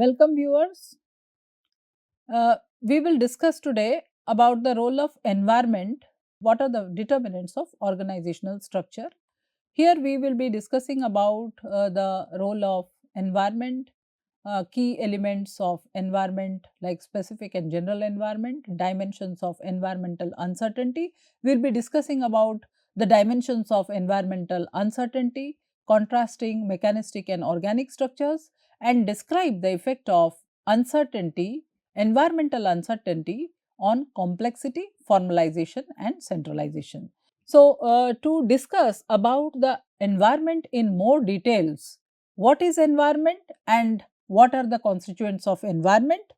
Welcome viewers. We will discuss today about the role of environment. What are the determinants of organizational structure? Here we will be discussing about the role of environment, key elements of environment like specific and general environment, dimensions of environmental uncertainty. We will be discussing about the dimensions of environmental uncertainty, contrasting mechanistic and organic structures, and describe the effect of uncertainty, environmental uncertainty on complexity, formalization and centralization. So, to discuss about the environment in more details, what is environment and what are the constituents of environment?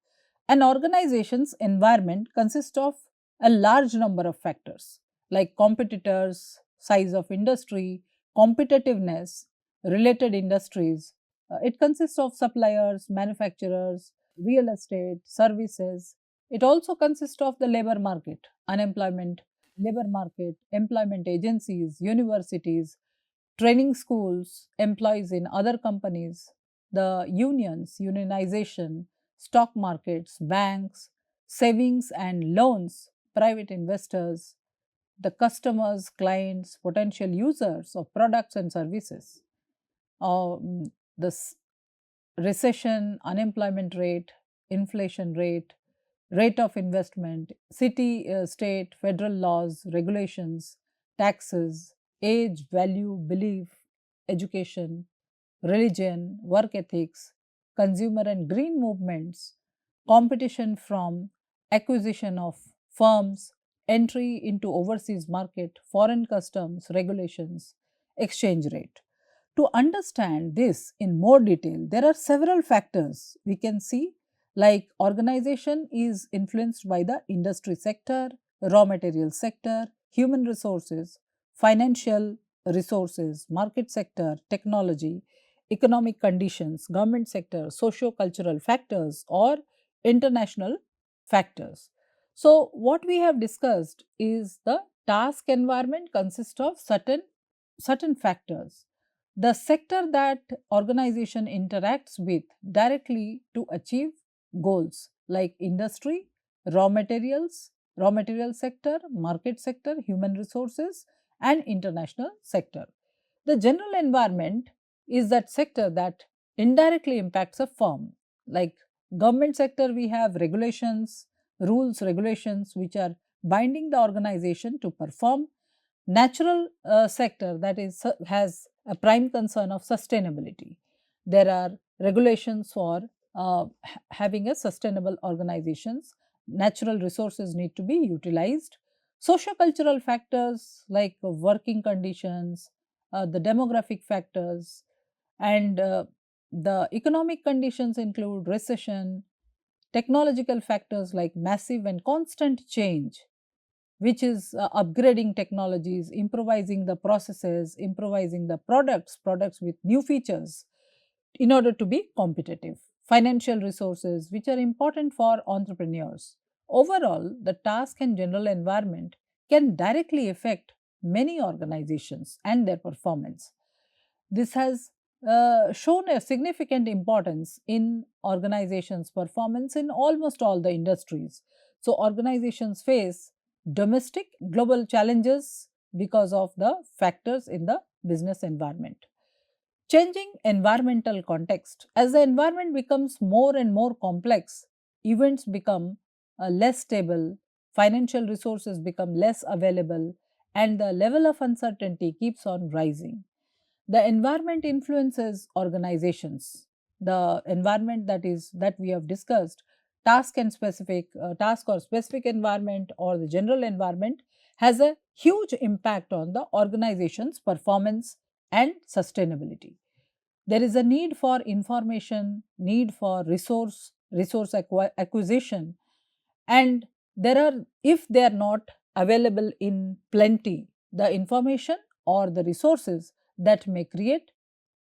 An organization's environment consists of a large number of factors like competitors, size of industry, competitiveness, related industries. It consists of suppliers, manufacturers, real estate, services. It also consists of the labor market, unemployment, labor market, employment agencies, universities, training schools, employees in other companies, the unions, unionization, stock markets, banks, savings and loans, private investors, the customers, clients, potential users of products and services, the recession, unemployment rate, inflation rate, rate of investment, city, state, federal laws, regulations, taxes, age, value, belief, education, religion, work ethics, consumer and green movements, competition from acquisition of firms, entry into overseas market, foreign customs, regulations, exchange rate. To understand this in more detail, there are several factors we can see, like organization is influenced by the industry sector, raw material sector, human resources, financial resources, market sector, technology, economic conditions, government sector, socio-cultural factors or international factors. So, what we have discussed is the task environment consists of certain factors. The sector that organization interacts with directly to achieve goals like industry, raw material sector, market sector, human resources and international sector. The general environment is that sector that indirectly impacts a firm. Like government sector, we have regulations, rules, regulations which are binding the organization to perform. Natural sector, that is has a prime concern of sustainability. There are regulations for having a sustainable organizations. Natural resources need to be utilized. Socio-cultural factors like working conditions, the demographic factors, and the economic conditions include recession, technological factors like massive and constant change, which is upgrading technologies, improvising the processes, improvising the products with new features in order to be competitive. Financial resources, which are important for entrepreneurs. Overall, the task and general environment can directly affect many organizations and their performance. This has shown a significant importance in organizations' performance in almost all the industries. So, organizations face domestic, global challenges because of the factors in the business environment. Changing environmental context. As the environment becomes more and more complex, events become less stable, financial resources become less available, and the level of uncertainty keeps on rising. The environment influences organizations. The environment that we have discussed, task or specific environment or the general environment, has a huge impact on the organization's performance and sustainability. There is a need for information, need for acquisition, and there are, if they are not available in plenty, the information or the resources that may create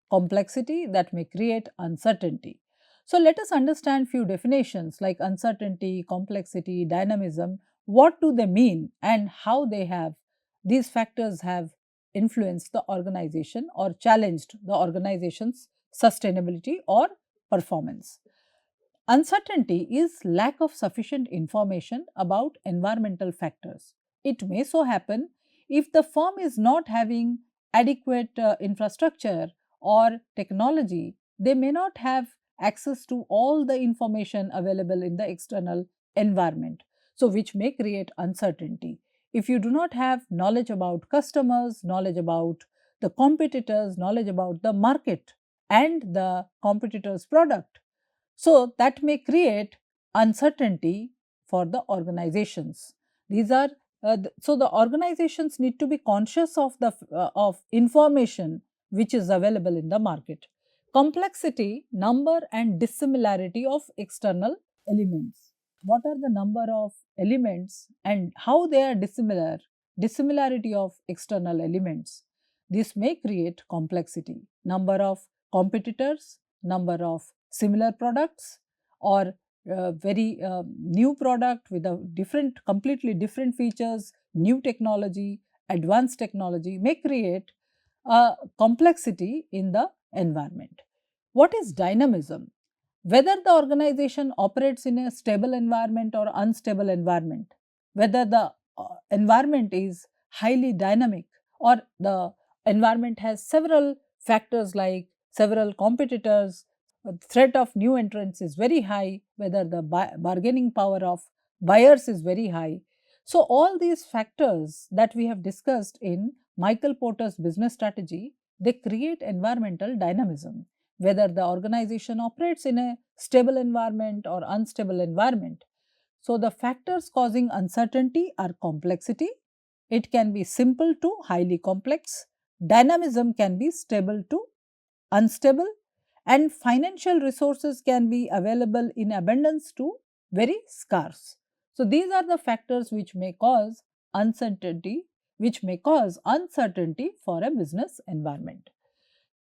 complexity, that may create uncertainty. So let us understand few definitions like uncertainty, complexity, dynamism. What do they mean and how these factors have influenced the organization or challenged the organization's sustainability or performance? Uncertainty is lack of sufficient information about environmental factors. It may so happen if the firm is not having adequate infrastructure or technology, they may not have access to all the information available in the external environment. So, which may create uncertainty. If you do not have knowledge about customers, knowledge about the competitors, knowledge about the market and the competitor's product, so that may create uncertainty for the organizations. These are so the organizations need to be conscious of the of information which is available in the market. Complexity, number and dissimilarity of external elements. What are the number of elements and how they are dissimilar? Dissimilarity of external elements. This may create complexity. Number of competitors, number of similar products, or very new product with a different, completely different features, new technology, advanced technology may create complexity in the environment. What is dynamism? Whether the organization operates in a stable environment or unstable environment, whether the environment is highly dynamic or the environment has several factors like several competitors, threat of new entrants is very high, whether the bargaining power of buyers is very high. So, all these factors that we have discussed in Michael Porter's business strategy, they create environmental dynamism, whether the organization operates in a stable environment or unstable environment. So, the factors causing uncertainty are complexity. It can be simple to highly complex. Dynamism can be stable to unstable, and financial resources can be available in abundance to very scarce. So, these are the factors which may cause uncertainty, for a business environment.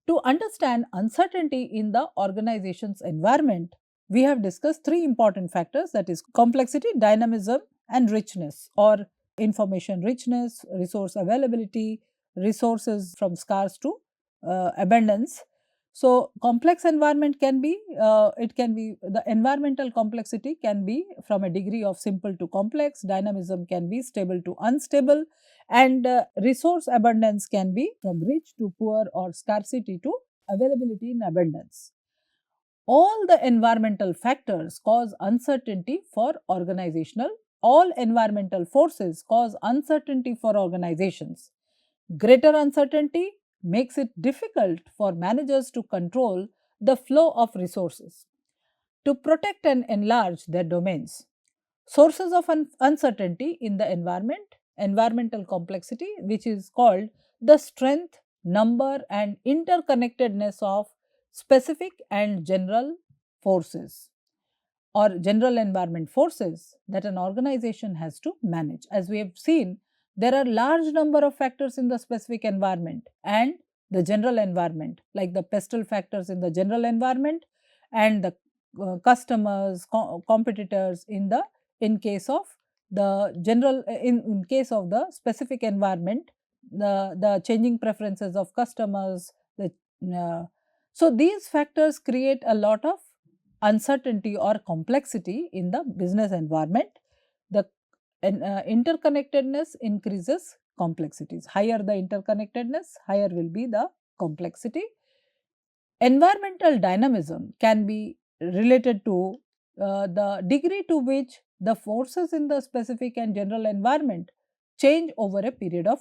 To understand uncertainty in the organization's environment, we have discussed three important factors, that is complexity, dynamism and richness, or information richness, resource availability, resources from scarce to abundance. So, complex environment can be, the environmental complexity can be from a degree of simple to complex, dynamism can be stable to unstable, and resource abundance can be from rich to poor or scarcity to availability in abundance. All the environmental factors cause uncertainty for organizational, all environmental forces cause uncertainty for organizations. Greater uncertainty makes it difficult for managers to control the flow of resources, to protect and enlarge their domains. Sources of uncertainty in the environment, environmental complexity, which is called the strength, number and interconnectedness of specific and general forces or general environment forces that an organization has to manage. As we have seen, there are large number of factors in the specific environment and the general environment, like the pestle factors in the general environment and the customers, competitors in case of the general, in case of the specific environment, the changing preferences of customers, so these factors create a lot of uncertainty or complexity in the business environment. The interconnectedness increases complexities. Higher the interconnectedness, higher will be the complexity. Environmental dynamism can be related to the degree to which the forces in the specific and general environment change over a period of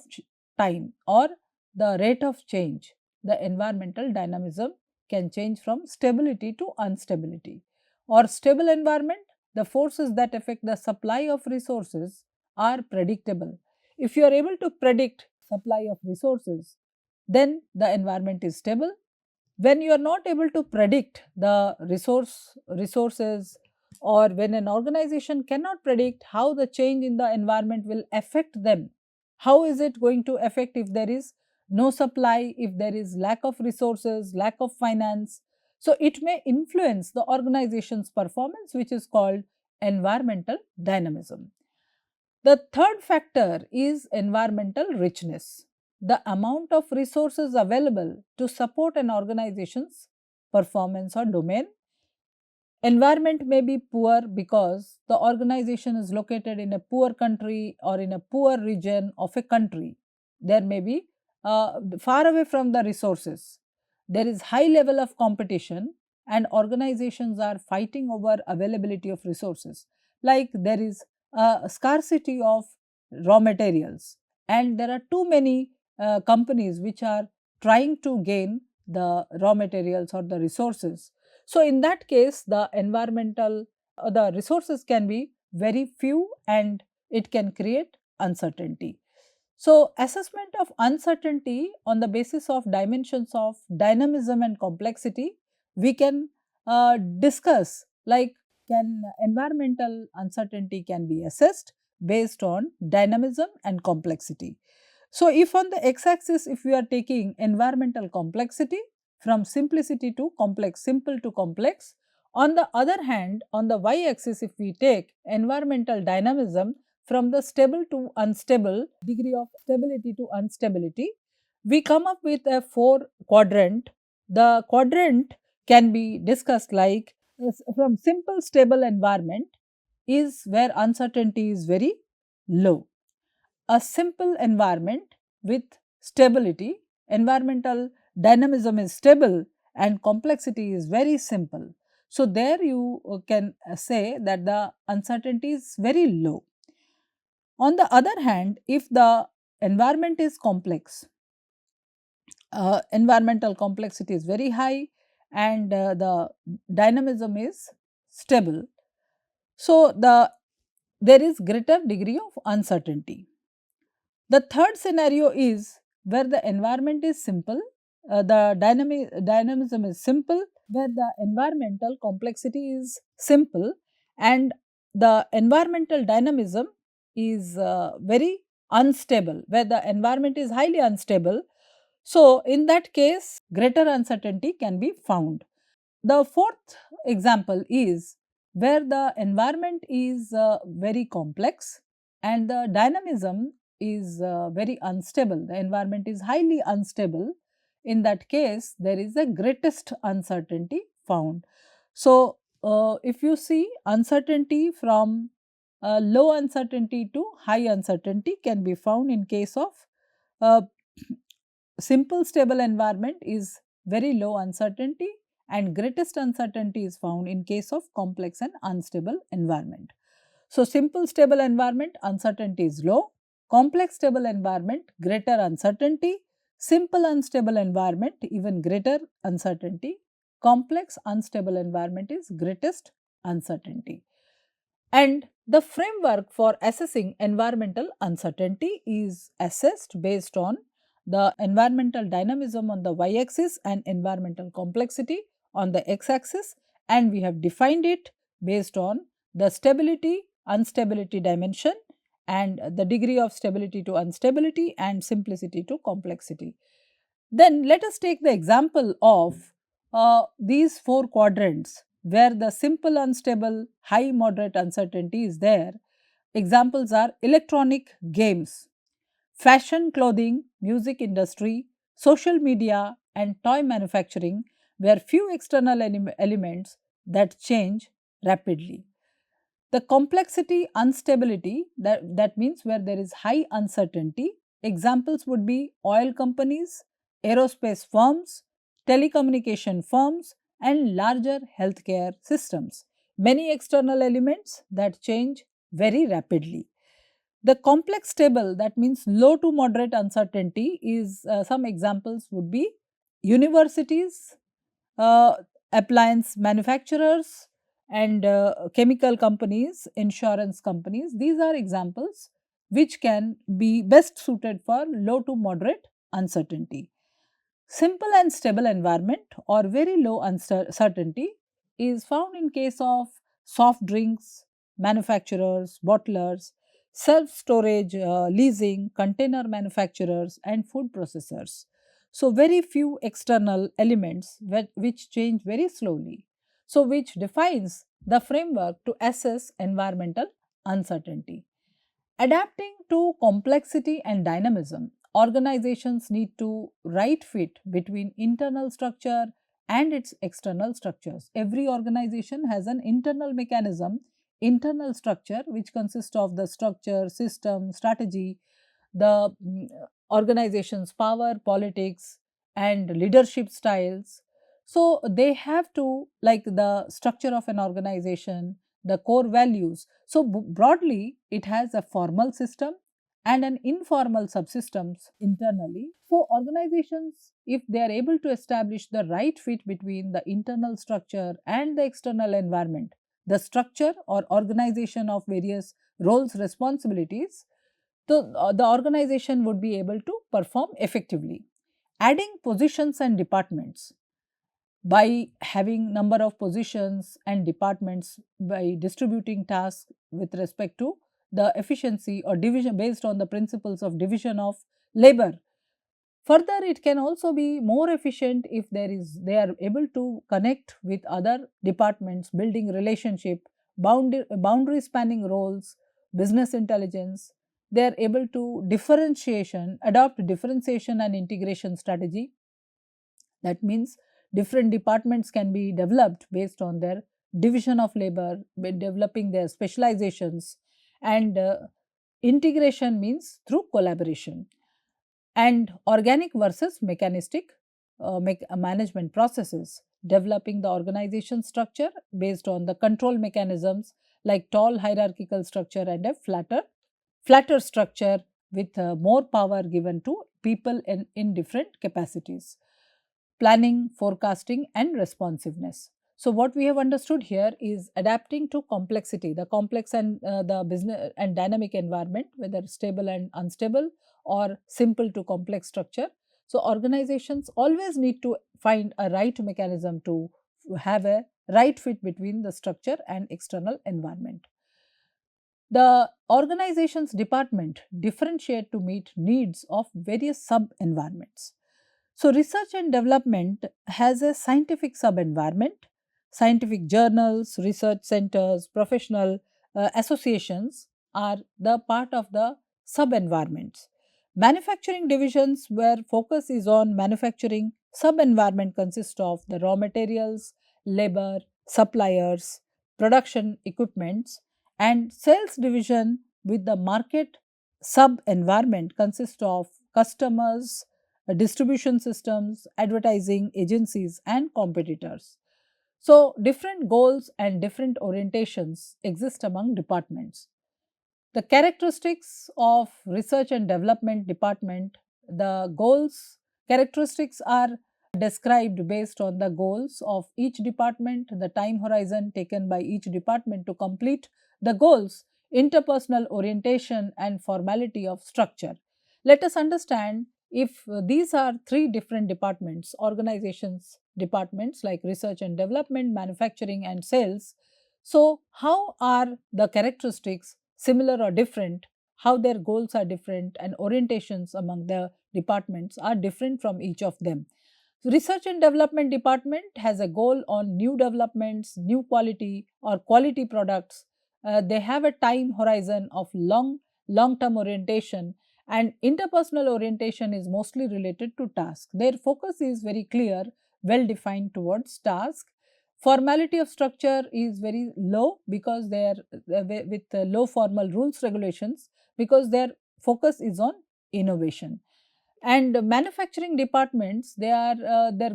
time, or the rate of change. The environmental dynamism can change from stability to instability. Or stable environment, the forces that affect the supply of resources are predictable. If you are able to predict supply of resources, then the environment is stable. When you are not able to predict the resources, or when an organization cannot predict how the change in the environment will affect them, how is it going to affect if there is no supply, if there is lack of resources, lack of finance. So, it may influence the organization's performance, which is called environmental dynamism. The third factor is environmental richness, the amount of resources available to support an organization's performance or domain. Environment may be poor because the organization is located in a poor country or in a poor region of a country. There may be far away from the resources. There is high level of competition and organizations are fighting over availability of resources. Like there is a scarcity of raw materials and there are too many companies which are trying to gain the raw materials or the resources. So, in that case, the resources can be very few and it can create uncertainty. So, assessment of uncertainty on the basis of dimensions of dynamism and complexity, we can discuss like can environmental uncertainty can be assessed based on dynamism and complexity. So, if on the x axis if we are taking environmental complexity from simplicity to complex, simple to complex, on the other hand on the y axis if we take environmental dynamism from the stable to unstable, degree of stability to instability, we come up with a 4 quadrant. The quadrant can be discussed like from simple stable environment is where uncertainty is very low. A simple environment with stability, environmental dynamism is stable and complexity is very simple. So, there you can say that the uncertainty is very low. On the other hand, if the environment is complex, environmental complexity is very high and the dynamism is stable. So, there is greater degree of uncertainty. The third scenario is where the environment is simple, the dynamism is simple, where the environmental complexity is simple and the environmental dynamism is very unstable, where the environment is highly unstable. So, in that case, greater uncertainty can be found. The fourth example is where the environment is very complex and the dynamism is very unstable. The environment is highly unstable. In that case, there is a greatest uncertainty found. So, if you see uncertainty from low uncertainty to high uncertainty can be found in case of uh, simple stable environment is very low uncertainty and greatest uncertainty is found in case of complex and unstable environment. So, simple stable environment uncertainty is low, complex stable environment greater uncertainty, simple unstable environment even greater uncertainty, complex unstable environment is greatest uncertainty. And the framework for assessing environmental uncertainty is assessed based on the environmental dynamism on the y axis and environmental complexity on the x axis, and we have defined it based on the stability, instability dimension and the degree of stability to instability and simplicity to complexity. Then let us take the example of these 4 quadrants where the simple unstable, high moderate uncertainty is there. Examples are electronic games, fashion clothing, music industry, social media and toy manufacturing where few external elements that change rapidly. The complexity instability that means where there is high uncertainty. Examples would be oil companies, aerospace firms, telecommunication firms and larger healthcare systems. Many external elements that change very rapidly. The complex stable that means low to moderate uncertainty is some examples would be universities, uh, appliance manufacturers and chemical companies, insurance companies. These are examples which can be best suited for low to moderate uncertainty. Simple and stable environment or very low uncertainty is found in case of soft drinks, manufacturers, bottlers, self storage, leasing, container manufacturers, and food processors. So, very few external elements which change very slowly. So, which defines the framework to assess environmental uncertainty. Adapting to complexity and dynamism, organizations need to right fit between internal structure, and its external structures. Every organization has an internal mechanism, internal structure, which consists of the structure, system, strategy, the organization's power, politics, and leadership styles. So they have to, like the structure of an organization, the core values. So broadly, it has a formal system and an informal subsystems internally. So organizations, if they are able to establish the right fit between the internal structure and the external environment, the structure or organization of various roles, responsibilities, so the organization would be able to perform effectively. Adding positions and departments, by having number of positions and departments, by distributing tasks with respect to the efficiency or division based on the principles of division of labor. Further, it can also be more efficient if they are able to connect with other departments, building relationship, boundary spanning roles, business intelligence. They are able to adopt differentiation and integration strategy. That means different departments can be developed based on their division of labor, by developing their specializations, and integration means through collaboration. And organic versus mechanistic management processes, developing the organization structure based on the control mechanisms like tall hierarchical structure and a flatter structure with more power given to people in different capacities. Planning, forecasting, and responsiveness. So, what we have understood here is adapting to complexity, the complex and the business and dynamic environment, whether stable and unstable or simple to complex structure. So, organizations always need to find a right mechanism to have a right fit between the structure and external environment. The organization's department differentiate to meet needs of various sub environments. So, research and development has a scientific sub environment. Scientific journals, research centers, professional associations are the part of the sub environments. Manufacturing divisions, where focus is on manufacturing, sub environment consists of the raw materials, labor, suppliers, production equipments, and sales division with the market sub environment consists of customers, distribution systems, advertising agencies, and competitors. So, different goals and different orientations exist among departments. The characteristics of research and development department, the goals, characteristics are described based on the goals of each department, the time horizon taken by each department to complete the goals, interpersonal orientation, and formality of structure. Let us understand, if these are three different departments, organizations departments like research and development, manufacturing, and sales. So, how are the characteristics similar or different? How their goals are different and orientations among the departments are different from each of them. So, research and development department has a goal on new developments, new quality or quality products. They have a time horizon of long term orientation, and interpersonal orientation is mostly related to task. Their focus is very clear, well defined towards task. Formality of structure is very low because they are with low formal rules regulations, because their focus is on innovation. And manufacturing departments, their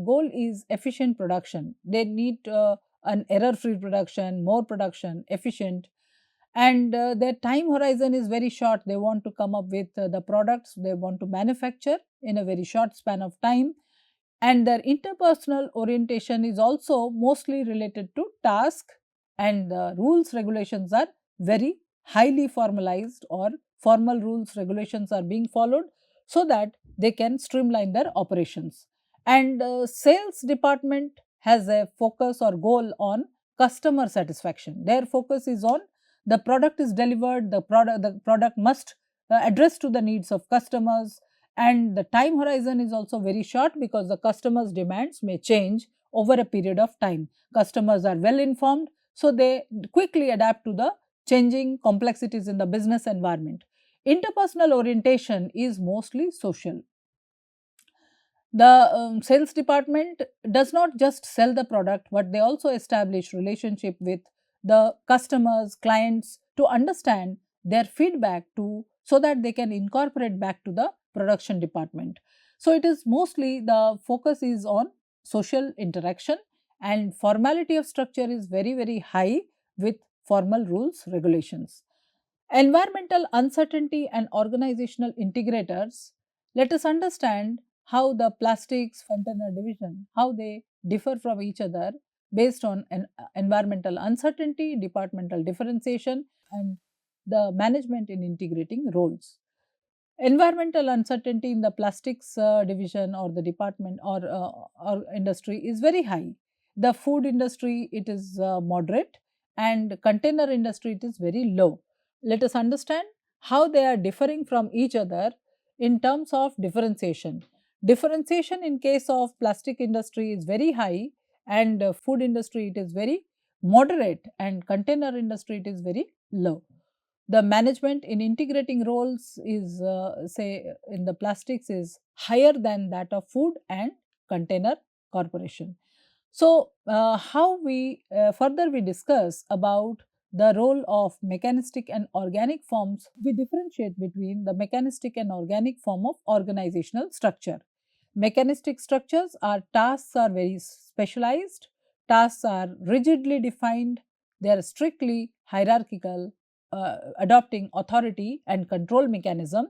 goal is efficient production. They need an error free production, more production, efficient, and their time horizon is very short. They want to come up with the products they want to manufacture in a very short span of time, and their interpersonal orientation is also mostly related to task, and the rules regulations are very highly formalized, or formal rules regulations are being followed so that they can streamline their operations. And sales department has a focus or goal on customer satisfaction. Their focus is on the product is delivered, the product must address to the needs of customers, and the time horizon is also very short because the customers demands may change over a period of time. Customers are well informed, so they quickly adapt to the changing complexities in the business environment. Interpersonal orientation is mostly social. The sales department does not just sell the product, but they also establish relationship with the customers, clients, to understand their feedback to, so that they can incorporate back to the production department. So it is mostly the focus is on social interaction, and formality of structure is very high with formal rules regulations. Environmental uncertainty and organizational integrators. Let us understand how the plastics container division, how they differ from each other based on an environmental uncertainty, departmental differentiation, and the management in integrating roles. Environmental uncertainty in the plastics division or the department or industry is very high. The food industry, it is moderate, and container industry, it is very low. Let us understand how they are differing from each other in terms of differentiation. Differentiation in case of plastic industry is very high, and food industry, it is very moderate, and container industry, it is very low. The management in integrating roles is, say, in the plastics is higher than that of food and container corporation. So how we further we discuss about the role of mechanistic and organic forms. We differentiate between the mechanistic and organic form of organizational structure. Mechanistic structures are tasks are very specialized, tasks are rigidly defined, they are strictly hierarchical, adopting authority and control mechanism.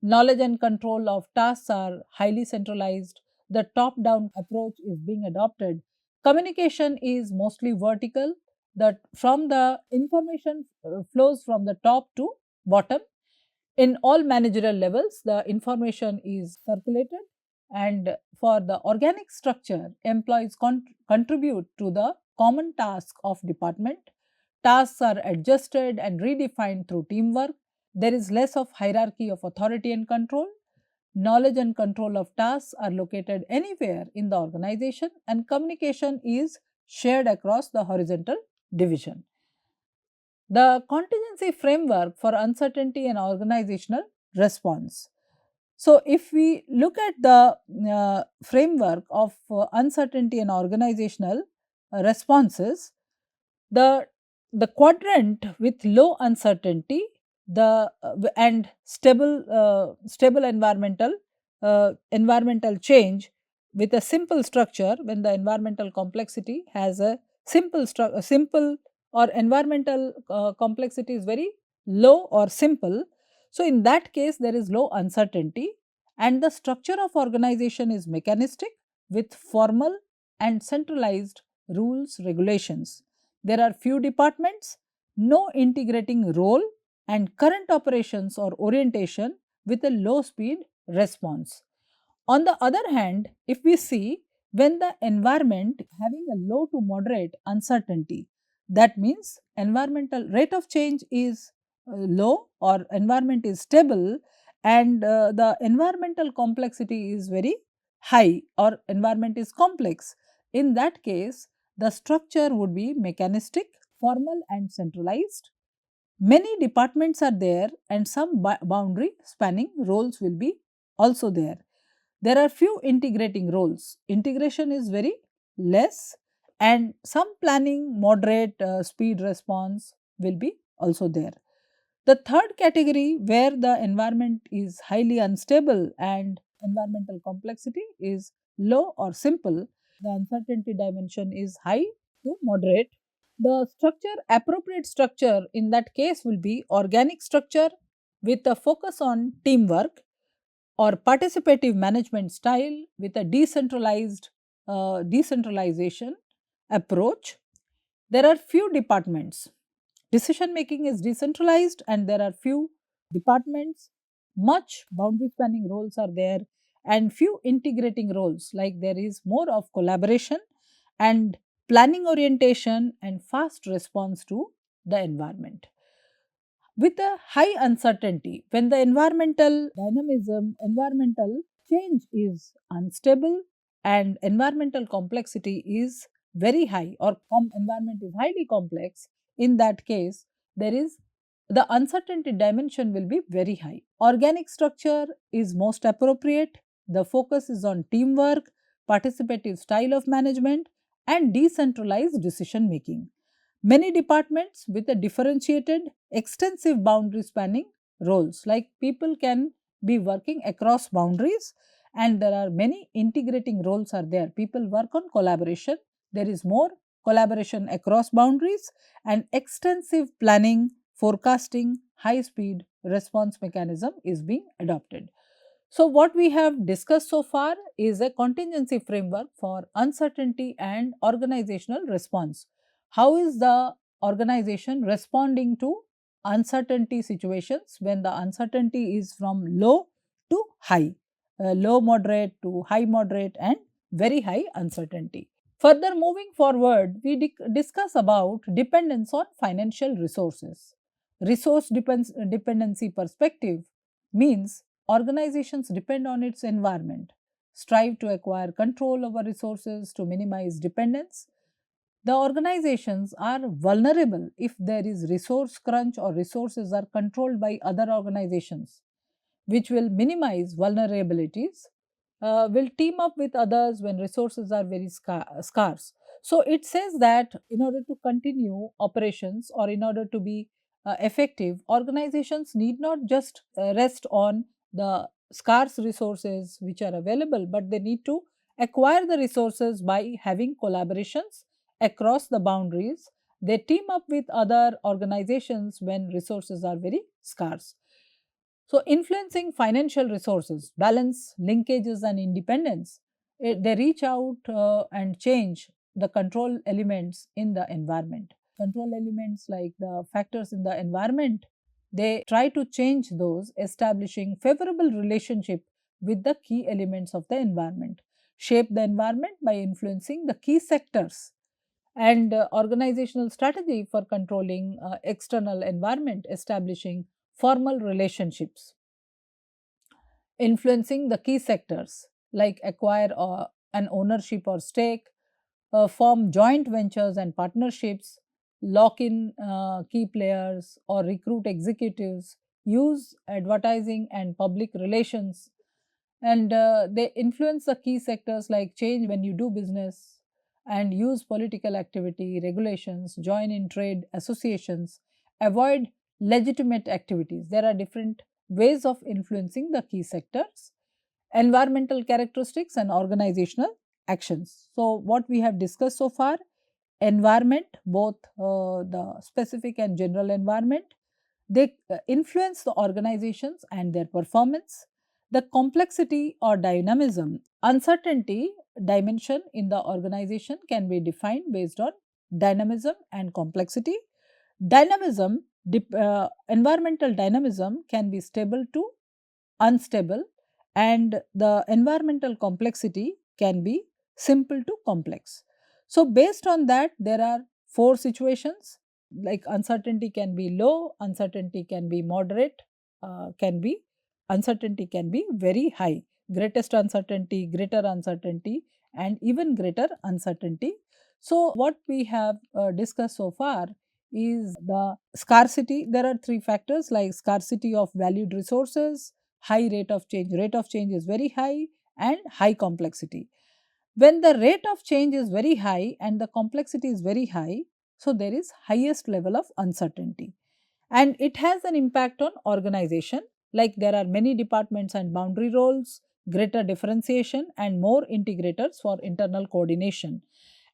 Knowledge and control of tasks are highly centralized. The top down approach is being adopted. Communication is mostly vertical, that from the information flows from the top to bottom. In all managerial levels, the information is circulated, and for the organic structure, employees contribute to the common task of department. Tasks are adjusted and redefined through teamwork. There is less of hierarchy of authority and control. Knowledge and control of tasks are located anywhere in the organization, and communication is shared across the horizontal division. The contingency framework for uncertainty and organizational response. So, if we look at the framework of uncertainty and organizational responses, the the quadrant with low uncertainty, the and stable environmental change with a simple structure, when the environmental complexity has a simple or environmental complexity is very low or simple. So in that case there is low uncertainty, and the structure of organization is mechanistic with formal and centralized rules regulations. There are few departments, no integrating role, and current operations or orientation with a low speed response. On the other hand, if we see, when the environment having a low to moderate uncertainty, that means environmental rate of change is low or environment is stable, and the environmental complexity is very high or environment is complex. In that case, the structure would be mechanistic, formal and centralized. Many departments are there, and some boundary spanning roles will be also there. There are few integrating roles. Integration is very less, and some planning, moderate speed response will be also there. The third category, where the environment is highly unstable and environmental complexity is low or simple, the uncertainty dimension is high to moderate. The structure, appropriate structure in that case will be organic structure with a focus on teamwork, or participative management style with a decentralization approach. There are few departments. Decision making is decentralized, and there are few departments. Much boundary spanning roles are there, and few integrating roles, like there is more of collaboration and planning orientation and fast response to the environment. With a high uncertainty, when the environmental dynamism, environmental change is unstable and environmental complexity is very high, or environment is highly complex, in that case there is the uncertainty dimension will be very high. Organic structure is most appropriate. The focus is on teamwork, participative style of management, and decentralized decision making. Many departments with a differentiated, extensive boundary spanning roles, like people can be working across boundaries, and there are many integrating roles are there. People work on collaboration. There is more collaboration across boundaries, and extensive planning, forecasting, high speed response mechanism is being adopted. So, what we have discussed so far is a contingency framework for uncertainty and organizational response. How is the organization responding to uncertainty situations when the uncertainty is from low to high, low moderate to high moderate, and very high uncertainty. Further moving forward, we discuss about dependence on financial resources. Dependency perspective means organizations depend on its environment, strive to acquire control over resources to minimize dependence. The organizations are vulnerable if there is resource crunch or resources are controlled by other organizations, which will minimize vulnerabilities, will team up with others when resources are very scarce. So it says that in order to continue operations or in order to be effective, organizations need not just rest on the scarce resources which are available, but they need to acquire the resources by having collaborations across the boundaries. They team up with other organizations when resources are very scarce. So, influencing financial resources, balance, linkages, and independence, they reach out and change the control elements in the environment. Control elements like the factors in the environment, they try to change those, establishing favorable relationship with the key elements of the environment. Shape the environment by influencing the key sectors, and organizational strategy for controlling external environment, establishing formal relationships, influencing the key sectors like acquire an ownership or stake, form joint ventures and partnerships, lock in key players or recruit executives, use advertising and public relations, and they influence the key sectors like change when you do business, and use political activity, regulations, join in trade associations, avoid legitimate activities. There are different ways of influencing the key sectors. Environmental characteristics and organizational actions. So, what we have discussed so far: environment, both the specific and general environment, they influence the organizations and their performance. The complexity or dynamism, uncertainty dimension in the organization can be defined based on dynamism and complexity. Dynamism, environmental dynamism can be stable to unstable, and the environmental complexity can be simple to complex. So, based on that, there are four situations like uncertainty can be low, uncertainty can be moderate, uncertainty can be very high, greatest uncertainty, greater uncertainty, and even greater uncertainty. So, what we have discussed so far is the scarcity. There are three factors like scarcity of valued resources, high rate of change is very high, and high complexity. When the rate of change is very high and the complexity is very high, so there is highest level of uncertainty, and it has an impact on organization, like there are many departments and boundary roles, greater differentiation and more integrators for internal coordination,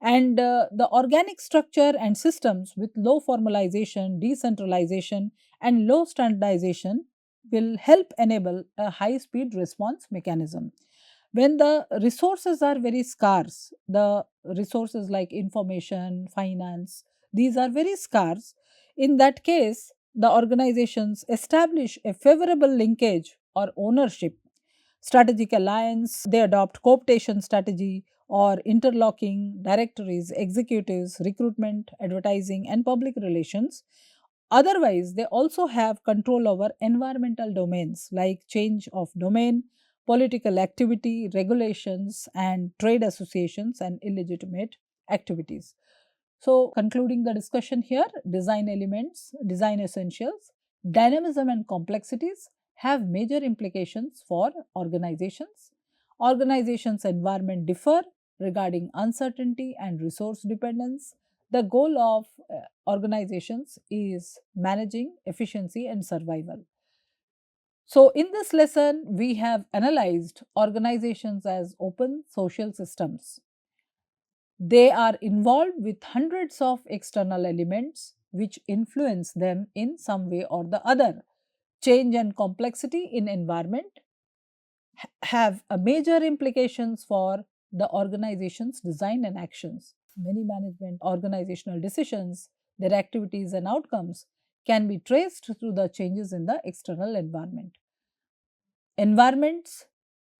and the organic structure and systems with low formalization, decentralization, and low standardization will help enable a high speed response mechanism. When the resources are very scarce, the resources like information, finance, these are very scarce. In that case, the organizations establish a favorable linkage or ownership, strategic alliance, they adopt cooptation strategy or interlocking directories, executives, recruitment, advertising, and public relations. Otherwise, they also have control over environmental domains like change of domain, political activity, regulations, and trade associations and illegitimate activities. So, concluding the discussion here, design elements, design essentials, dynamism and complexities have major implications for organizations. Organizations' environment differ regarding uncertainty and resource dependence. The goal of organizations is managing efficiency and survival. So, in this lesson, we have analyzed organizations as open social systems. They are involved with hundreds of external elements which influence them in some way or the other. Change and complexity in environment have a major implications for the organization's design and actions. Many management organizational decisions, their activities and outcomes can be traced through the changes in the external environment. Environments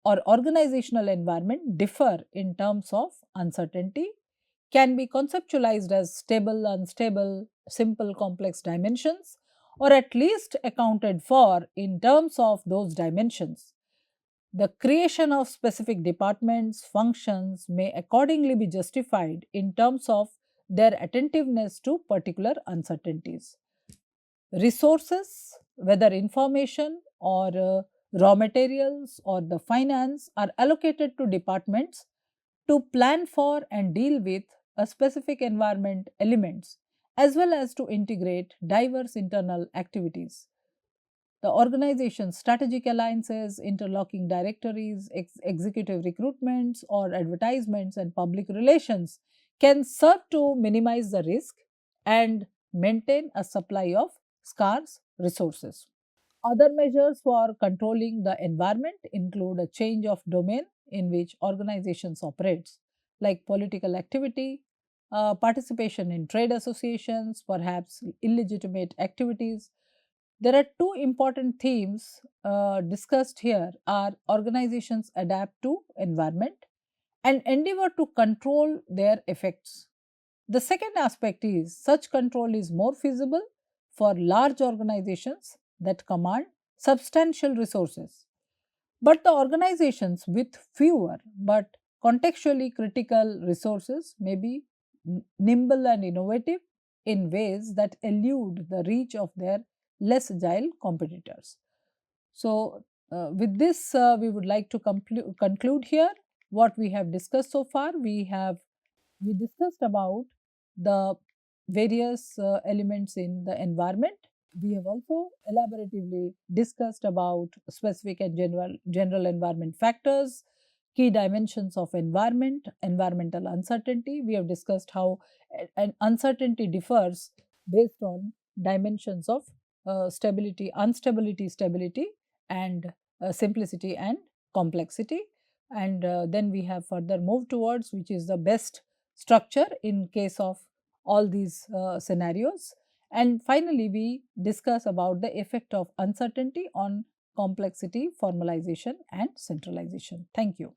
or organizational environment differ in terms of uncertainty, can be conceptualized as stable, unstable, simple, complex dimensions, or at least accounted for in terms of those dimensions. The creation of specific departments, functions may accordingly be justified in terms of their attentiveness to particular uncertainties. Resources, whether information or raw materials or the finance, are allocated to departments to plan for and deal with a specific environment elements as well as to integrate diverse internal activities. The organization's strategic alliances, interlocking directories, executive recruitments, or advertisements and public relations can serve to minimize the risk and maintain a supply of scarce resources. Other measures for controlling the environment include a change of domain in which organizations operates, like political activity, participation in trade associations, perhaps illegitimate activities. There are two important themes discussed here are organizations adapt to environment and endeavor to control their effects. The second aspect is such control is more feasible for large organizations that command substantial resources. But the organizations with fewer but contextually critical resources may be nimble and innovative in ways that elude the reach of their less agile competitors. So, with this, we would like to conclude here what we have discussed so far. We discussed about the various elements in the environment. We have also elaboratively discussed about specific and general environment factors, key dimensions of environment, environmental uncertainty. We have discussed how an uncertainty differs based on dimensions of stability, instability, stability, and simplicity and complexity. And then we have further moved towards which is the best structure in case of all these scenarios. And finally, we discuss about the effect of uncertainty on complexity, formalization and centralization. Thank you.